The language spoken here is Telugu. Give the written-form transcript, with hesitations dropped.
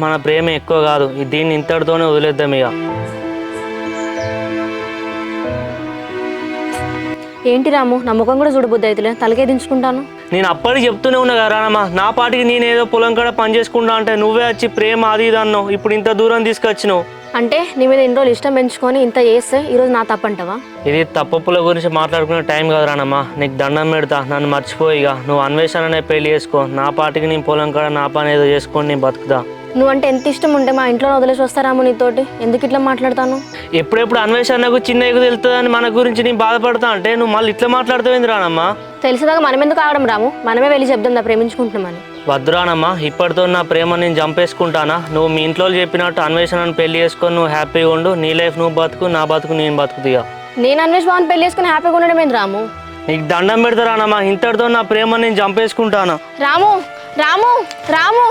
మన ప్రేమ ఎక్కువ కాదు, దీన్ని ఇంతటితోనే వదిలేద్దాం ఇక. ఏంటి రాము, నా ముఖం కూడా చూడబుద్ది అయితేలే, తలకే దించుకుంటాను. నేను అప్పటికి చెప్తూనే ఉన్నా కదా రానమ్మా, నా పాటికి నేనేదో పొలం కాడ పని చేసుకుంటా అంటే నువ్వే వచ్చి ప్రేమ అది ఇది అన్నావు. ఇప్పుడు ఇంత దూరం తీసుకొచ్చినావు అంటే నీ మీద ఇన్ని రోజులు ఇష్టం పెంచుకొని ఇంత చేస్తే ఈరోజు నా తప్పంటావా? ఇది తప్పుల గురించి మాట్లాడుకునే టైం కాదు రానమ్మా. నీకు దండం పెడతా, నన్ను మర్చిపోయిగా. నువ్వు అన్వేషణనే పెళ్లి చేసుకో, నా పాటికి నేను పొలం కాడ నా పని ఏదో చేసుకొని నేను బతుకుతా. నువ్వంటే ఎంత ఇష్టం ఉంటే మా ఇంట్లో వదిలేసి వస్తారాము నీతోటి, ఎందుకు ఇట్లా మాట్లాడతాను? ఎప్పుడెప్పుడు అన్వేషణకు చిన్న ఎగు తెలుస్తుందని మన గురించి నేను బాధపడతా అంటే నువ్వు మళ్ళీ ఇట్లా మాట్లాడుతావేంది రానమ్మా? తెలిసేదాకా మనం ఎందుకు ఆగడం రాము, మనమే వెళ్ళి చెప్దాం ప్రేమించుకుంటున్నామని. వద్దు రానమ్మా, ఇప్పటితో నా ప్రేమ నేను చంపేసుకుంటానా? నువ్వు మీ ఇంట్లో చెప్పినట్టు అన్వేషణను పెళ్లి చేసుకొని నువ్వు హ్యాపీగా ఉండు. నీ లైఫ్ నువ్వు బతుకు, నా బతుకు నేను బతుకుతిగా. నేను అన్వేష్ బాబుని పెళ్లి చేసుకుని హ్యాపీగా ఉండడం ఏంది రాము? నీకు దండం పెడతా రానమ్మా, ఇంతటితో నా ప్రేమ నేను చంపేసుకుంటానా? రాము రాము రాము